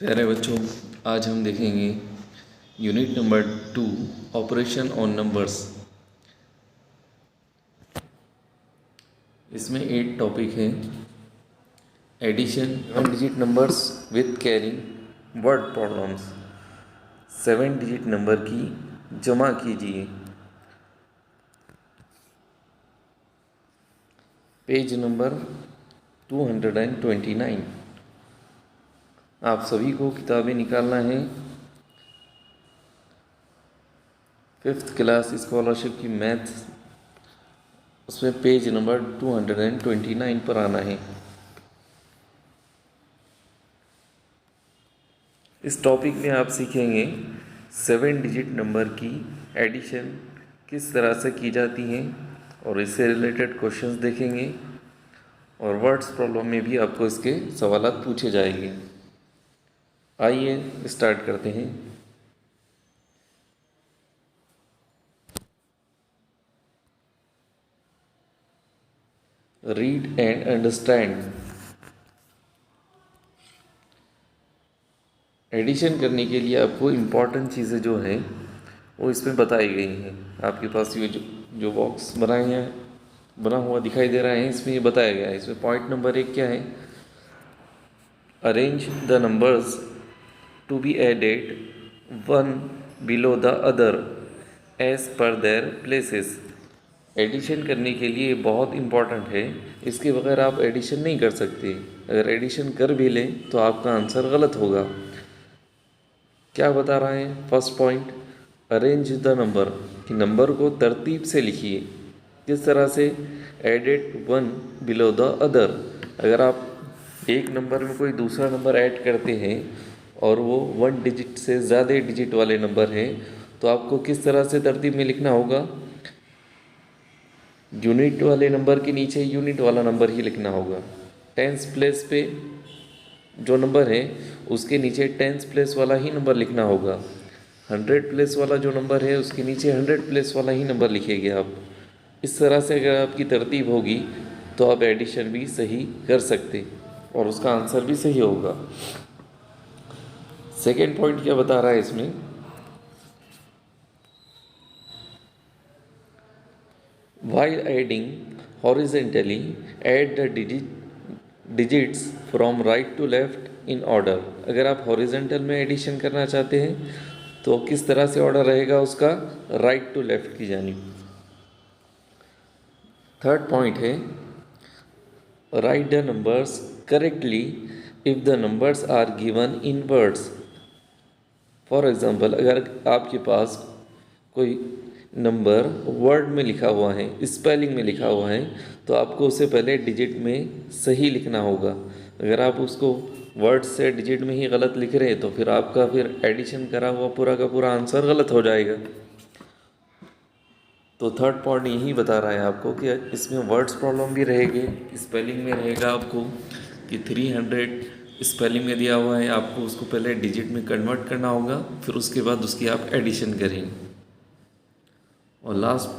प्यारे बच्चों, आज हम देखेंगे unit number 2 operation on numbers. इसमें 8 टॉपिक हैं। Addition one digit numbers with carrying word problems. 7 digit number की जमा कीजिए। Page number 229। आप सभी को किताबें निकालना है। 5th क्लास स्कॉलरशिप की मैथ, उसमें पेज नंबर 229 पर आना है। इस टॉपिक में आप सीखेंगे 7 डिजिट नंबर की एडिशन किस तरह से की जाती हैं और इससे रिलेटेड क्वेश्चंस देखेंगे और वर्ड्स प्रॉब्लम में भी आपको इसके सवालात पूछे जाएंगे। आइए स्टार्ट करते हैं। Read and understand. एडिशन करने के लिए आपको इम्पॉर्टेंट चीज़ें जो हैं वो इसमें बताई गई हैं। आपके पास ये जो बॉक्स बनाए हैं, बना हुआ दिखाई दे रहा है, इसमें ये बताया गया है। इसमें पॉइंट नंबर 1 क्या है? Arrange the numbers to be added one below the other as per their places. Addition करने के लिए बहुत इम्पॉर्टेंट है, इसके बगैर आप एडिशन नहीं कर सकते। अगर एडिशन कर भी लें तो आपका आंसर गलत होगा। क्या बता रहा है? First point, arrange the number, कि नंबर को तरतीब से लिखिए। किस तरह से? Added one below the other. अगर आप एक नंबर में कोई दूसरा नंबर ऐड करते हैं और वो 1 डिजिट से ज़्यादा डिजिट वाले नंबर हैं, तो आपको किस तरह से तरतीब में लिखना होगा? यूनिट वाले नंबर के नीचे यूनिट वाला नंबर ही लिखना होगा। टेंस प्लेस पे जो नंबर है उसके नीचे टेंस प्लेस वाला ही नंबर लिखना होगा। 100 प्लेस वाला जो नंबर है उसके नीचे 100 प्लेस वाला ही नंबर लिखेंगे आप। इस तरह से अगर आपकी तरतीब होगी तो आप एडिशन भी सही कर सकते और उसका आंसर भी सही होगा। सेकेंड पॉइंट क्या बता रहा है इसमें? While adding horizontally, add the digits from right to left in order। अगर आप हॉरिजेंटल में एडिशन करना चाहते हैं तो किस तरह से ऑर्डर रहेगा उसका? राइट टू लेफ्ट की जानिब। थर्ड पॉइंट है, write the numbers correctly if the numbers are given in words. For example, अगर आपके पास कोई नंबर वर्ड में लिखा हुआ है, स्पेलिंग में लिखा हुआ है, तो आपको उससे पहले डिजिट में सही लिखना होगा। अगर आप उसको वर्ड से डिजिट में ही गलत लिख रहे हैं तो फिर आपका एडिशन करा हुआ पूरा का पूरा आंसर गलत हो जाएगा। तो थर्ड पॉइंट यही बता रहा है आपको कि इसमें वर्ड्स प्रॉब्लम भी रहेगी, स्पेलिंग में रहेगा आपको कि 300 स्पेलिंग में दिया हुआ है, आपको उसको पहले डिजिट में कन्वर्ट करना होगा, फिर उसके बाद उसकी आप एडिशन करेंगे। और लास्ट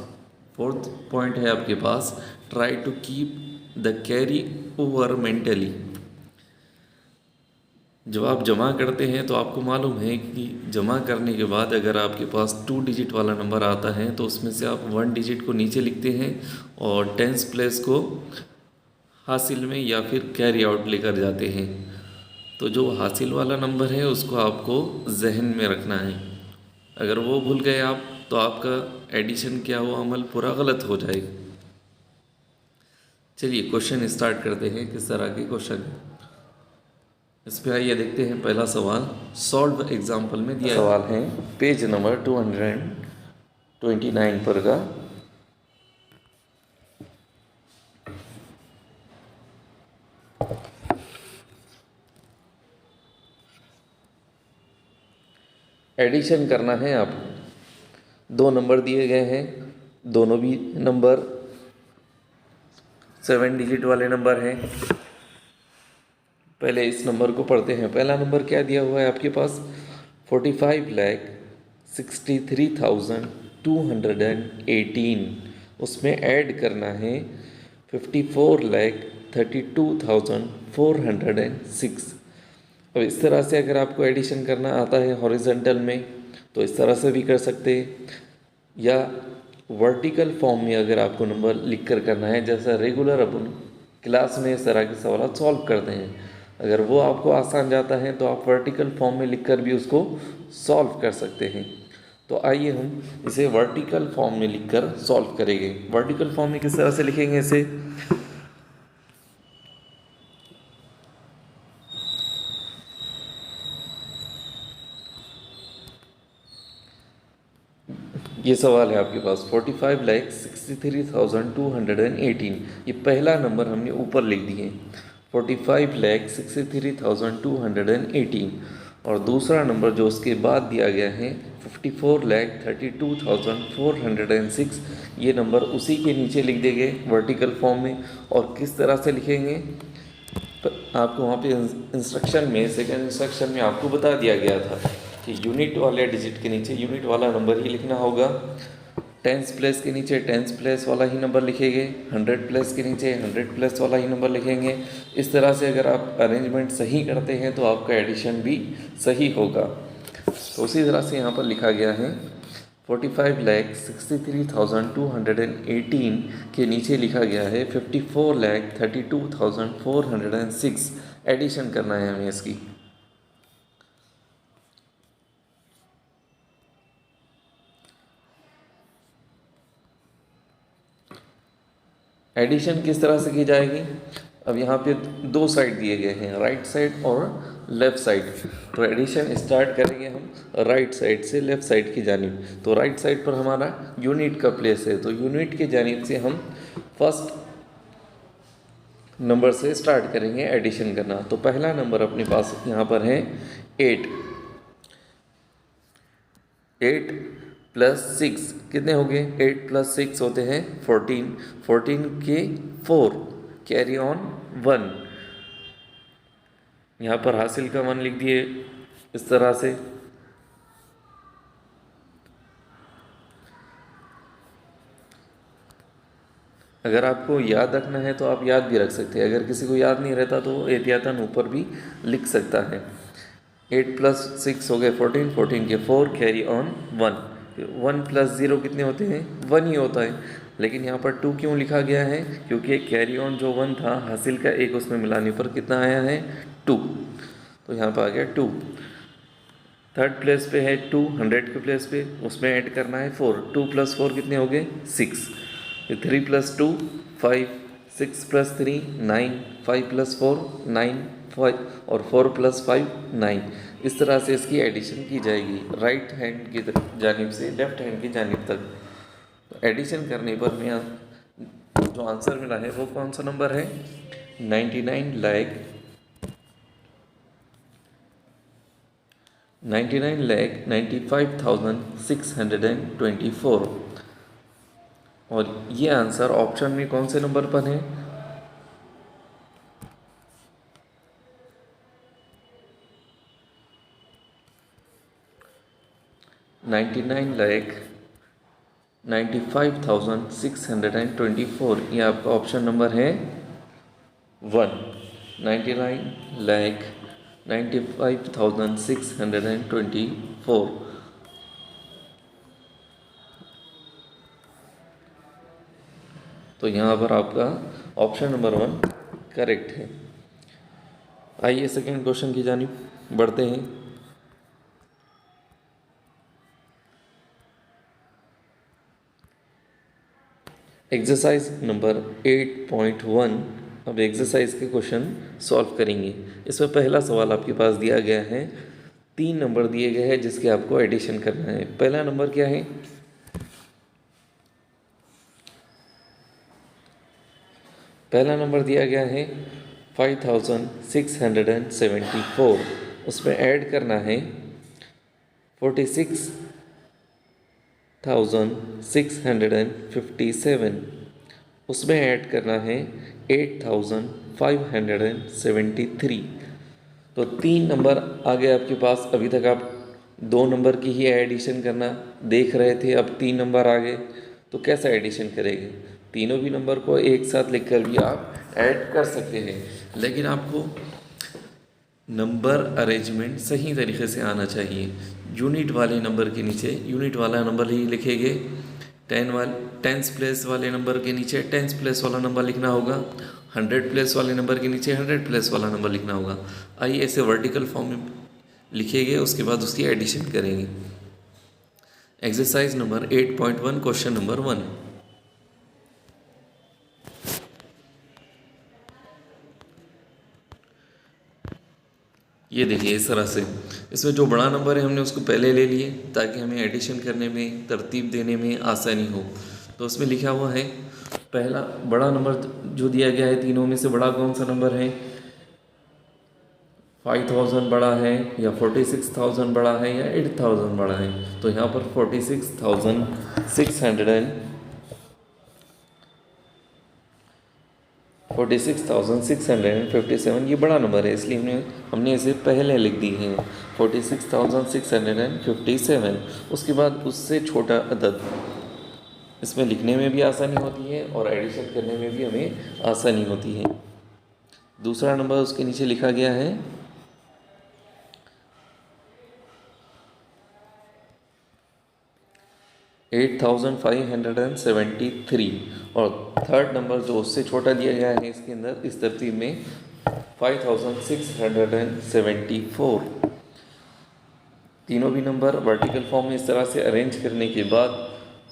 फोर्थ पॉइंट है आपके पास, try to keep the carry over mentally. जब आप जमा करते हैं तो आपको मालूम है कि जमा करने के बाद अगर आपके पास 2 डिजिट वाला नंबर आता है तो उसमें से आप 1 डिजिट को नीचे लिखते हैं और टेंस प्लेस को हासिल में या फिर कैरी आउट लेकर जाते हैं। तो जो हासिल वाला नंबर है उसको आपको जहन में रखना है। अगर वो भूल गए आप तो आपका एडिशन क्या हुआ, अमल पूरा गलत हो जाएगा। चलिए क्वेश्चन स्टार्ट करते हैं। किस तरह के क्वेश्चन है इस पर आइए देखते हैं। पहला सवाल सॉल्व एग्जाम्पल में दिया सवाल है, पेज नंबर 229 पर का। एडिशन करना है आपको। 2 नंबर दिए गए हैं, दोनों भी नंबर 7 डिजिट वाले नंबर हैं। पहले इस नंबर को पढ़ते हैं। पहला नंबर क्या दिया हुआ है आपके पास? 45,63,218। उसमें ऐड करना है 54,32,406। अब इस तरह से अगर आपको एडिशन करना आता है हॉरिजॉन्टल में तो इस तरह से भी कर सकते हैं, या वर्टिकल फॉर्म में अगर आपको नंबर लिख कर करना है, जैसा रेगुलर अपन क्लास में इस तरह के सवाल सॉल्व करते हैं, अगर वो आपको आसान जाता है तो आप वर्टिकल फॉर्म में लिखकर भी उसको सॉल्व कर सकते हैं। तो आइए हम इसे वर्टिकल फॉर्म में लिखकर सॉल्व करेंगे। वर्टिकल फॉर्म में किस तरह से लिखेंगे इसे, ये सवाल है आपके पास 45,63,218, ये पहला नंबर हमने ऊपर लिख दिए 45,63,218, और दूसरा नंबर जो उसके बाद दिया गया है 54,32,406, ये नंबर उसी के नीचे लिख देंगे वर्टिकल फॉर्म में। और किस तरह से लिखेंगे, तो आपको वहाँ पे इंस्ट्रक्शन में, सेकंड इंस्ट्रक्शन में आपको बता दिया गया था कि यूनिट वाले डिजिट के नीचे यूनिट वाला नंबर ही लिखना होगा, टेंस प्लेस के नीचे टेंस प्लेस वाला ही नंबर लिखेंगे, 100 प्लेस के नीचे 100 प्लेस वाला ही नंबर लिखेंगे। इस तरह से अगर आप अरेंजमेंट सही करते हैं तो आपका एडिशन भी सही होगा। तो उसी तरह से यहाँ पर लिखा गया है 45,63,218 के नीचे लिखा गया है 54,32,406, एडिशन करना है हमें इसकी। एडिशन किस तरह से की जाएगी, अब यहाँ पे दो साइड दिए गए हैं, राइट साइड और लेफ़्ट साइड। तो एडिशन स्टार्ट करेंगे हम राइट साइड से लेफ़्ट साइड की जानिब। तो राइट साइड पर हमारा यूनिट का प्लेस है, तो यूनिट की जानिब से हम फर्स्ट नंबर से स्टार्ट करेंगे एडिशन करना। तो पहला नंबर अपने पास यहाँ पर है 8 प्लस 6 कितने हो गए, 8 प्लस 6 होते हैं 14, 14 के 4 कैरी ऑन 1, यहाँ पर हासिल का 1 लिख दिए इस तरह से। अगर आपको याद रखना है तो आप याद भी रख सकते हैं, अगर किसी को याद नहीं रहता तो एहतियातन ऊपर भी लिख सकता है। 8 प्लस 6 हो गए 14, 14 के 4 कैरी ऑन 1, 1 प्लस 0 कितने होते हैं 1 ही होता है, लेकिन यहाँ पर 2 क्यों लिखा गया है, क्योंकि कैरी ऑन जो 1 था हासिल का 1 उसमें मिलाने पर कितना आया है 2, तो यहाँ पर आ गया 2। थर्ड प्लेस पे है 2, 100 के प्लेस पे, उसमें ऐड करना है 4, 2 प्लस 4 कितने हो गए 6, 3 प्लस 2 5, 6 प्लस 3 9, 5 प्लस 4 9, 5 और 4 प्लस 5 9। इस तरह से इसकी एडिशन की जाएगी राइट हैंड की जानिब से लेफ्ट हैंड की जानिब तक। तो एडिशन करने पर मैं जो आंसर मिला है वो कौन सा नंबर है, 99,95,624, और ये आंसर ऑप्शन में कौन से नंबर पर है, 99,95,624, ये आपका ऑप्शन नंबर है 1, 99,95,624। तो यहाँ पर आपका ऑप्शन नंबर 1 करेक्ट है। आइए सेकंड क्वेश्चन की जानिब बढ़ते हैं। एक्सरसाइज नंबर 8.1, अब एक्सरसाइज के क्वेश्चन सॉल्व करेंगे। इसमें पहला सवाल आपके पास दिया गया है, 3 नंबर दिए गए हैं जिसके आपको एडिशन करना है। पहला नंबर क्या है, पहला नंबर दिया गया है 5,674, उसमें ऐड करना है 46,657, उसमें ऐड करना है 8,573। तो 3 नंबर आ गए आपके पास। अभी तक आप 2 नंबर की ही एडिशन करना देख रहे थे, अब 3 नंबर आ गए तो कैसा एडिशन करेंगे, तीनों भी नंबर को एक साथ लिखकर भी आप ऐड कर सकते हैं, लेकिन आपको नंबर अरेंजमेंट सही तरीके से आना चाहिए। यूनिट वाले नंबर के नीचे यूनिट वाला नंबर ही लिखेंगे, टेंस प्लेस वाले नंबर के नीचे टेंस प्लेस वाला नंबर लिखना होगा, 100 प्लेस वाले नंबर के नीचे 100 प्लेस वाला नंबर लिखना होगा। आइए ऐसे वर्टिकल फॉर्म में लिखेंगे, उसके बाद उसकी एडिशन करेंगे। Exercise number 8.1 question number 1। ये देखिए इस तरह से, इसमें जो बड़ा नंबर है हमने उसको पहले ले लिए ताकि हमें एडिशन करने में, तरतीब देने में आसानी हो। तो उसमें लिखा हुआ है पहला बड़ा नंबर जो दिया गया है, तीनों में से बड़ा कौन सा नंबर है? 5000 बड़ा है या 46,000 बड़ा है या 8000 बड़ा है? तो यहाँ पर 46,657 ये बड़ा नंबर है, इसलिए हमने इसे पहले लिख दी है 46,657। उसके बाद उससे छोटा अदद, इसमें लिखने में भी आसानी होती है और एडिशन करने में भी हमें आसानी होती है। दूसरा नंबर उसके नीचे लिखा गया है 8573, और थर्ड नंबर जो उससे छोटा दिया गया है इसके अंदर इस तरतीब में 5674। तीनों भी नंबर वर्टिकल फॉर्म में इस तरह से अरेंज करने के बाद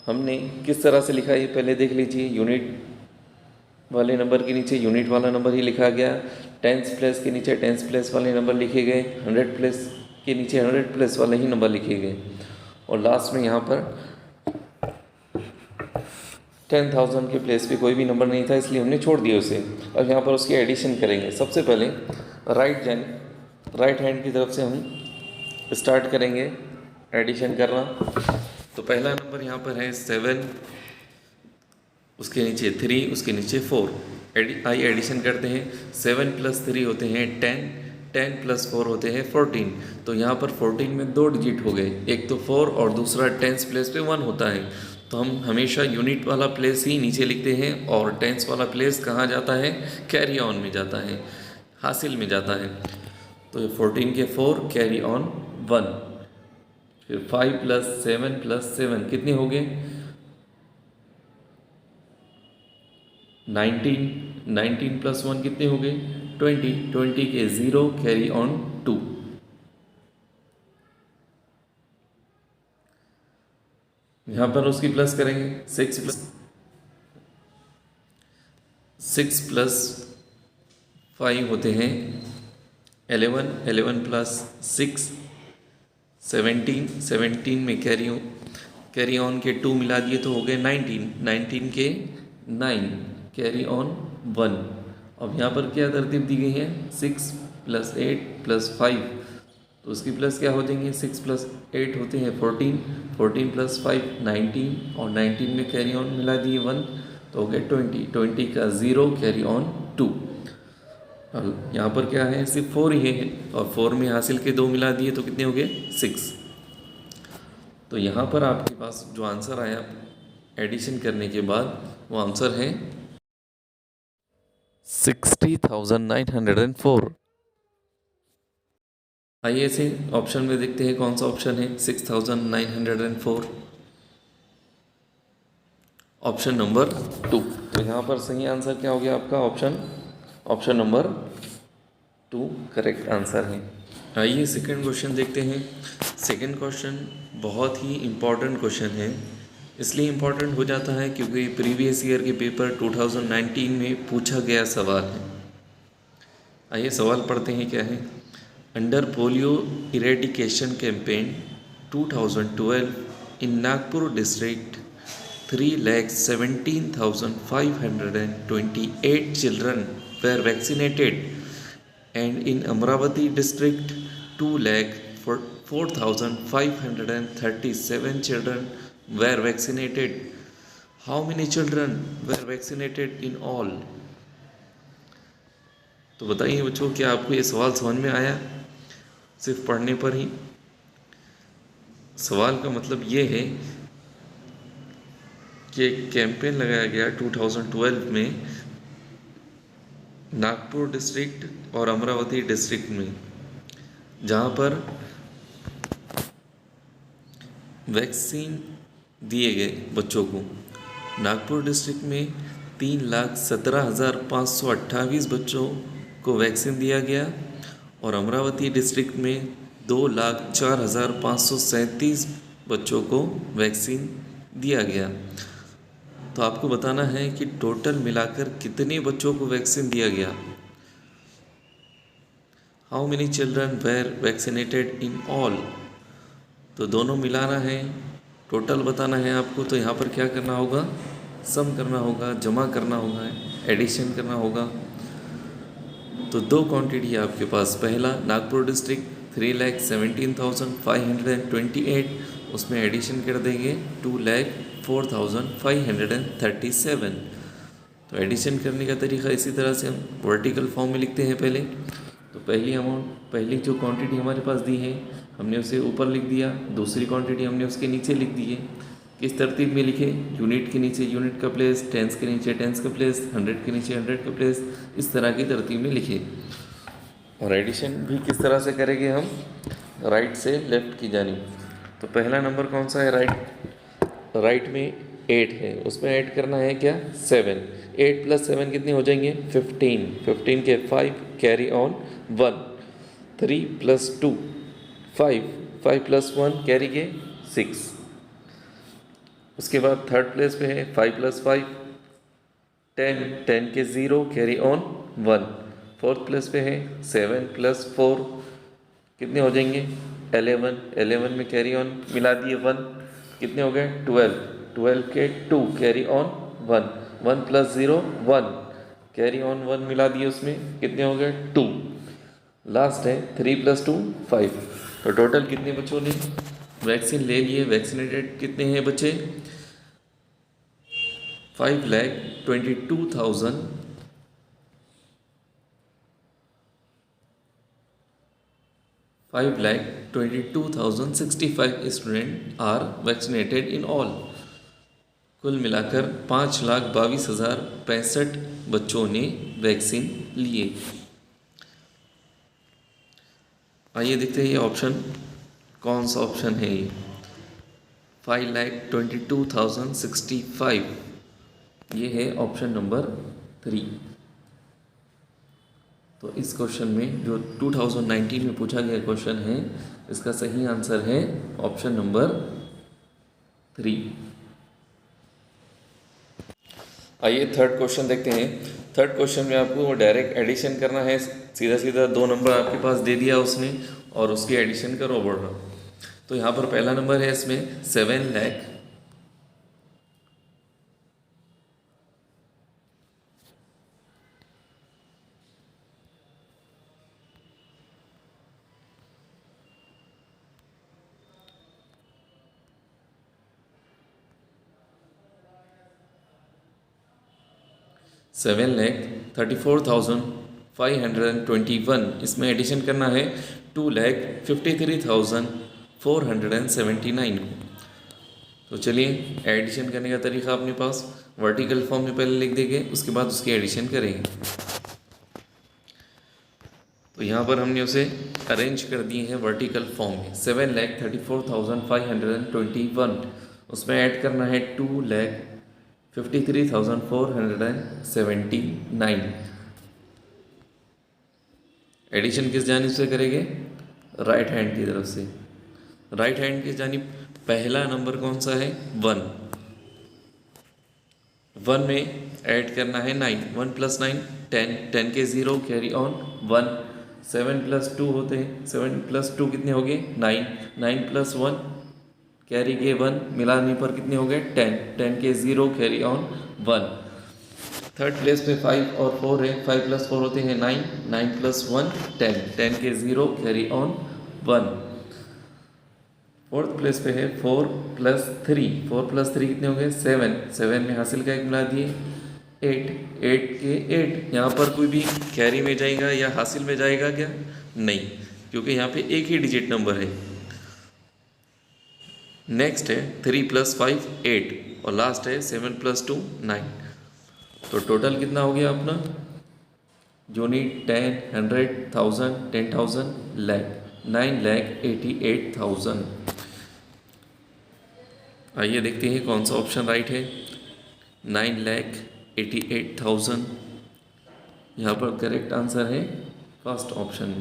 हमने किस तरह से लिखा है पहले देख लीजिए। यूनिट वाले नंबर के नीचे यूनिट वाला नंबर ही लिखा गया, टेंस प्लेस के नीचे टेंस प्लेस वाले नंबर लिखे गए, 100 प्लेस के नीचे 100 प्लेस वाले ही नंबर लिखे गए, और लास्ट में यहाँ पर 10,000 के प्लेस पे कोई भी नंबर नहीं था इसलिए हमने छोड़ दिया उसे। अब यहाँ पर उसकी एडिशन करेंगे। सबसे पहले राइट हैंड की तरफ से हम स्टार्ट करेंगे एडिशन करना। तो पहला नंबर यहाँ पर है 7, उसके नीचे 3, उसके नीचे 4। आइए एडिशन करते हैं। 7 + 3 होते हैं 10, 10 + 4 होते हैं 14। तो यहाँ पर 14 में 2 डिजिट हो गए, एक तो 4 और दूसरा टेंस प्लेस पे 1 होता है। तो हम हमेशा यूनिट वाला प्लेस ही नीचे लिखते हैं और टेंस वाला प्लेस कहाँ जाता है? कैरी ऑन में जाता है, हासिल में जाता है। तो 14 के 4, कैरी ऑन 1। फिर 5 + 7 + 7 कितने हो गए? 19, 19 + 1 कितने हो गए? 20, 20 के 0, कैरी ऑन 2। यहाँ पर उसकी प्लस करेंगे, 6 + 5 होते हैं 11, 11 + 6 17, 17 में कैरी ऑन के 2 मिला दिए तो हो गए 19, 19 के 9, कैरी ऑन 1। अब यहाँ पर क्या तरतीब दी गई है? 6 + 8 + 5, तो उसकी प्लस क्या हो जाएंगे? 6 + 8 होते हैं 14, 14 + 5 19, और 19 में कैरी ऑन मिला दिए 1 तो हो गया 20, 20 का 0, कैरी ऑन 2। यहाँ पर क्या है? सिर्फ 4 ही है, और 4 में हासिल के 2 मिला दिए तो कितने हो गए? 6। तो यहाँ पर आपके पास जो आंसर आया एडिशन करने के बाद वो आंसर है 60,904। आइए इसे ऑप्शन में देखते हैं कौन सा ऑप्शन है 6,904। Option number 2। तो यहाँ पर सही आंसर क्या हो गया आपका? ऑप्शन नंबर 2 करेक्ट आंसर है। आइए सेकंड क्वेश्चन देखते हैं। सेकंड क्वेश्चन बहुत ही इम्पॉर्टेंट क्वेश्चन है, इसलिए इम्पॉर्टेंट हो जाता है क्योंकि प्रीवियस ईयर के पेपर 2019 में पूछा गया सवाल है। आइए सवाल पढ़ते हैं क्या है। Under polio eradication campaign 2012 in Nagpur district 3,17,528 children were vaccinated, and in Amravati district 2,04,537 children were vaccinated. How many children were vaccinated in all? तो बताइए बच्चों, क्या आपको ये सवाल समझ में आया सिर्फ पढ़ने पर ही? सवाल का मतलब ये है कि कैंपेन लगाया गया 2012 में नागपुर डिस्ट्रिक्ट और अमरावती डिस्ट्रिक्ट में, जहाँ पर वैक्सीन दिए गए बच्चों को। नागपुर डिस्ट्रिक्ट में 3,17,528 बच्चों को वैक्सीन दिया गया और अमरावती डिस्ट्रिक्ट में 2,04,537 बच्चों को वैक्सीन दिया गया। तो आपको बताना है कि टोटल मिलाकर कितने बच्चों को वैक्सीन दिया गया। How many children were vaccinated in all. तो दोनों मिलाना है, टोटल बताना है आपको। तो यहाँ पर क्या करना होगा, सम करना होगा, जमा करना होगा, एडिशन करना होगा। तो दो क्वांटिटी है आपके पास। पहला नागपुर डिस्ट्रिक्ट 3,17,528, उसमें एडिशन कर देंगे 2,04,537। तो एडिशन करने का तरीका इसी तरह से हम वर्टिकल फॉर्म में लिखते हैं पहले। तो पहली जो क्वांटिटी हमारे पास दी है हमने उसे ऊपर लिख दिया, दूसरी क्वांटिटी हमने उसके नीचे लिख दी है। किस तरतीब में लिखे, यूनिट के नीचे यूनिट का प्लेस, टेंस के नीचे टेंस का प्लेस, 100 के नीचे 100 का प्लेस, इस तरह की तरतीब में लिखे। और एडिशन भी किस तरह से करेंगे हम, राइट से लेफ्ट की जानिब। तो पहला नंबर कौन सा है, राइट में 8 है, उसमें ऐड करना है क्या, 7। 8 + 7 कितने हो जाएंगे, 15। 15 के 5 कैरी ऑन 1। 3 + 2 5, 5 + 1 कैरी के 6। उसके बाद थर्ड प्लेस पे है 5 + 5 10, 10 के 0 कैरी ऑन 1। फोर्थ प्लेस पे है 7 + 4 कितने हो जाएंगे, 11। 11 में कैरी ऑन मिला दिए 1, कितने हो गए, 12। 12 के 2 कैरी ऑन 1। 1 + 0 1 कैरी ऑन 1 मिला दिए उसमें, कितने हो गए, 2। लास्ट है 3 + 2 5। तो टोटल कितने बच्चों ने वैक्सीन ले लिए, वैक्सीनेटेड कितने हैं बच्चे, 5,22,000 5,22,065 student are vaccinated in all. कुल मिलाकर 5,22,065 बच्चों ने वैक्सीन लिए। आइए देखते हैं ये ऑप्शन कौन सा ऑप्शन है। ये 5,22,065 ये है ऑप्शन नंबर 3। तो इस क्वेश्चन में जो 2019 में पूछा गया क्वेश्चन है, इसका सही आंसर है ऑप्शन नंबर 3। आइए थर्ड क्वेश्चन देखते हैं। थर्ड क्वेश्चन में आपको डायरेक्ट एडिशन करना है, सीधा सीधा 2 नंबर आपके पास दे दिया उसने और उसकी एडिशन करो बोल रहा। तो यहाँ पर पहला नंबर है इसमें 7 लाख 7,34,521, इसमें एडिशन करना है 2,53,479 को। तो चलिए एडिशन करने का तरीका अपने पास वर्टिकल फॉर्म में पहले लिख देंगे, उसके बाद उसकी एडिशन करेंगे। तो यहाँ पर हमने उसे अरेंज कर दिए हैं वर्टिकल फॉर्म में। 7,34,521, उसमें ऐड करना है 2,53,479। एडिशन किस जानिब से करेंगे, राइट हैंड की तरफ से। राइट हैंड की जानिब पहला नंबर कौन सा है, 1। 1 में ऐड करना है 9। 1 + 9 10, 10 के 0 कैरी ऑन 1। 7 + 2 होते हैं, 7 + 2 कितने हो गए, 9। 9 + 1 कैरी के 1 मिलाने पर कितने हो गए, 10। 10 के 0 कैरी ऑन 1। थर्ड प्लेस पे 5 और 4 है, 5 + 4 होते हैं 9। 9 + 1 10, 10 के 0 कैरी ऑन 1। फोर्थ प्लेस पे है 4 + 3। 4 + 3 कितने हो गए, 7। 7 में हासिल का 1 मिला दिए 8। 8 के 8, यहाँ पर कोई भी कैरी में जाएगा या हासिल में जाएगा क्या, नहीं, क्योंकि यहाँ पे एक ही डिजिट नंबर है। नेक्स्ट है 3 + 5 8 और लास्ट है 7 + 2 9। तो टोटल कितना हो गया अपना, यूनिट 10, 100, 1000, 10,000 लाख। 9,88,000। आइए देखते हैं कौन सा ऑप्शन राइट है। 9,88,000 यहाँ पर करेक्ट आंसर है फर्स्ट ऑप्शन।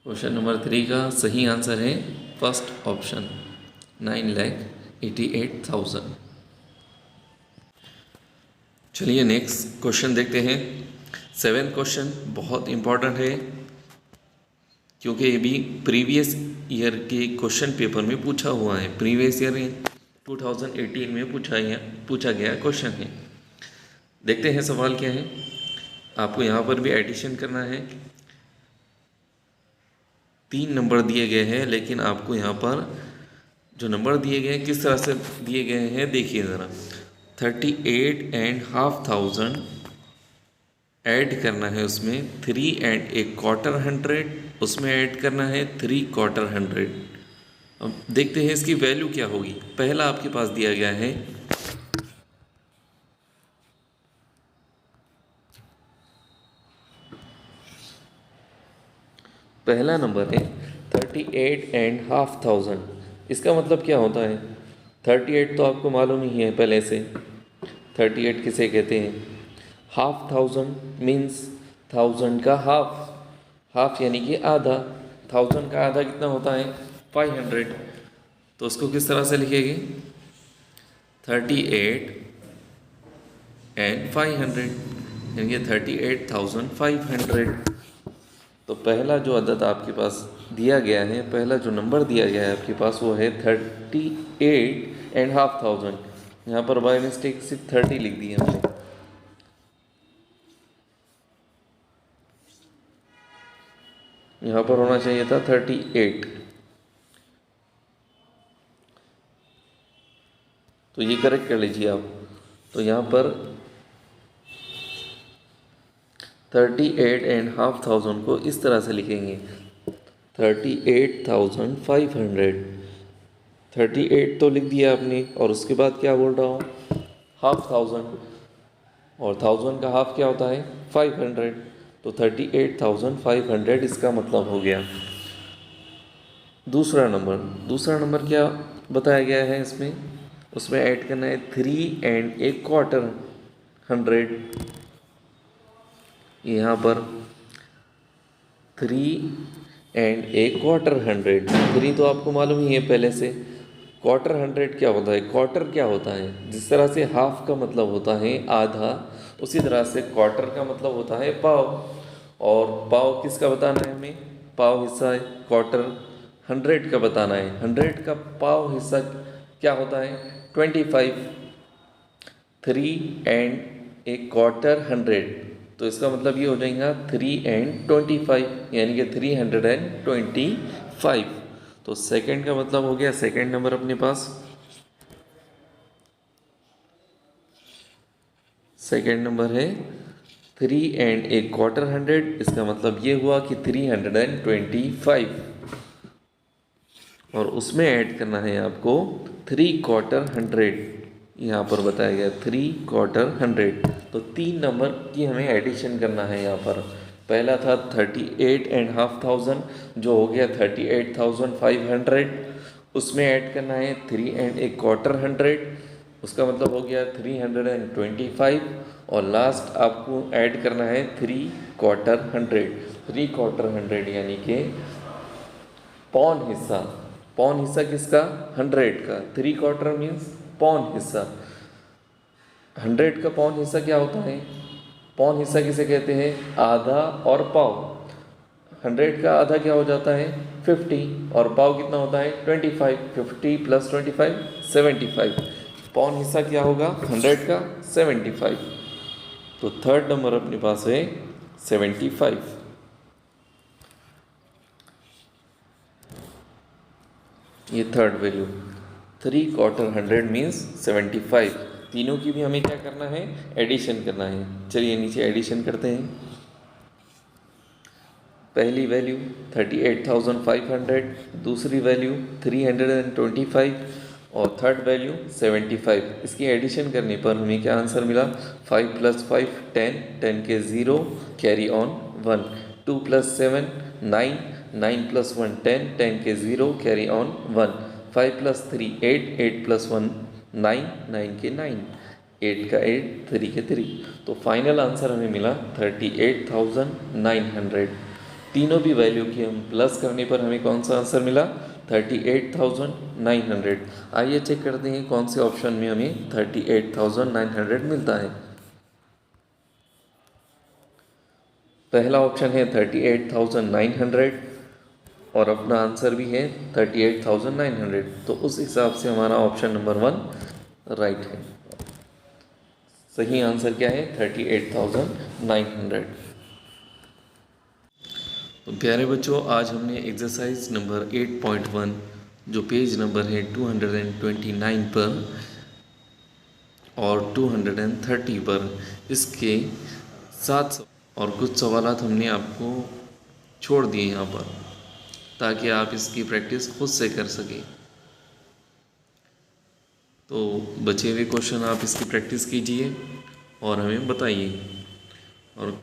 क्वेश्चन नंबर 3 का सही आंसर है फर्स्ट ऑप्शन 9,88,000। चलिए नेक्स्ट क्वेश्चन देखते हैं। 7th क्वेश्चन बहुत इम्पॉर्टेंट है क्योंकि ये भी प्रीवियस ईयर के क्वेश्चन पेपर में पूछा हुआ है। प्रीवियस ईयर 2018 में पूछा गया क्वेश्चन है। देखते हैं सवाल क्या है। आपको यहाँ पर भी एडिशन करना है। 3 नंबर दिए गए हैं, लेकिन आपको यहाँ पर जो नंबर दिए गए हैं किस तरह से दिए गए हैं देखिए ज़रा। 38,500 ऐड करना है, उसमें 3 and a quarter 100, उसमें ऐड करना है 3 quarter 100। अब देखते हैं इसकी वैल्यू क्या होगी। पहला आपके पास दिया गया है पहला नंबर है 38,500। इसका मतलब क्या होता है? 38 तो आपको मालूम ही है पहले से। 38 किसे कहते हैं? 500 मीन्स 1000 का हाफ यानी कि आधा। 1000 का आधा कितना होता है? 500। तो उसको किस तरह से लिखेंगे? 38 and 500 यानी कि 38,500। तो पहला जो अदद आपके पास दिया गया है, पहला जो नंबर दिया गया है आपके पास, वो है 38,500। यहाँ पर बाय मिस्टेक सिर्फ 30 लिख दी है हमने। यहाँ पर होना चाहिए था 38। तो ये करेक्ट कर लीजिए आप। तो यहाँ पर 38,500 को इस तरह से लिखेंगे 38,500। 38 तो लिख दिया आपने, और उसके बाद क्या बोल रहा हूँ? 500, और 1000 का हाफ क्या होता है? 500। तो 38,500 इसका मतलब हो गया। दूसरा नंबर क्या बताया गया है इसमें? उसमें ऐड करना है 3 and a quarter 100। यहाँ पर 3 and a quarter 100। 3 तो आपको मालूम ही है पहले से। क्वार्टर 100 क्या होता है? क्वार्टर क्या होता है? जिस तरह से हाफ का मतलब होता है आधा, उसी तरह से क्वार्टर का मतलब होता है पाव। और पाव किसका बताना है हमें? पाव हिस्सा है। क्वार्टर 100 का बताना है। 100 का पाव हिस्सा क्या होता है? 25। 3 and a quarter 100, तो इसका मतलब ये हो जाएगा 3 and 25 यानी कि 325। तो सेकंड का मतलब हो गया। सेकंड नंबर अपने पास, सेकंड नंबर है 3 and a quarter 100। इसका मतलब ये हुआ कि 325, और उसमें ऐड करना है आपको 3 quarter 100। यहाँ पर बताया गया 3 quarter 100। तो 3 नंबर की हमें एडिशन करना है यहाँ पर। पहला था 38,500 जो हो गया 38,500। उसमें ऐड करना है 3 and a quarter 100, उसका मतलब हो गया 325। और लास्ट आपको ऐड करना है 3 quarter 100। 3 quarter 100 यानी कि पौन हिस्सा। पौन हिस्सा किसका? 100 का। 3 quarter मीन्स पौन हिस्सा। 100 का पौन हिस्सा क्या होता है? पौन हिस्सा किसे कहते हैं? आधा और पाव। 100 का आधा क्या हो जाता है? 50, और पाव कितना होता है? 25। 50 + 25 75। पौन हिस्सा क्या होगा 100 का? 75। तो थर्ड नंबर अपने पास है 75। ये थर्ड वैल्यू 3 quarter 100 मीन्स 75। तीनों की भी हमें क्या करना है? एडिशन करना है। चलिए नीचे एडिशन करते हैं। पहली वैल्यू 38,500, दूसरी वैल्यू 325, और थर्ड वैल्यू 75। इसकी एडिशन करने पर हमें क्या आंसर मिला? 5 + 5 10, 10 के 0, कैरी ऑन 1, 2 + 7 9, 9 + 1 10, 10 के 0 कैरी ऑन 1, 5 + 3 8, 8 + 1 9, 9 के 9, 8 का 8, 3 के 3। तो फाइनल आंसर हमें मिला 38,900। तीनों भी वैल्यू की हम प्लस करने पर हमें कौन सा आंसर मिला? 38,900। आइए चेक करते हैं कौन से ऑप्शन में हमें 38,900 मिलता है। पहला ऑप्शन है 38,900 और अपना आंसर भी है 38,900। तो उस हिसाब से हमारा ऑप्शन नंबर 1 राइट है। सही आंसर क्या है? 38,900। तो प्यारे बच्चों, आज हमने एक्सरसाइज नंबर 8.1 जो पेज नंबर है 229 पर और 230 पर, इसके 7 और कुछ सवालात हमने आपको छोड़ दिए यहाँ पर, ताकि आप इसकी प्रैक्टिस खुद से कर सकें। तो बचे हुए क्वेश्चन आप इसकी प्रैक्टिस कीजिए और हमें बताइए। और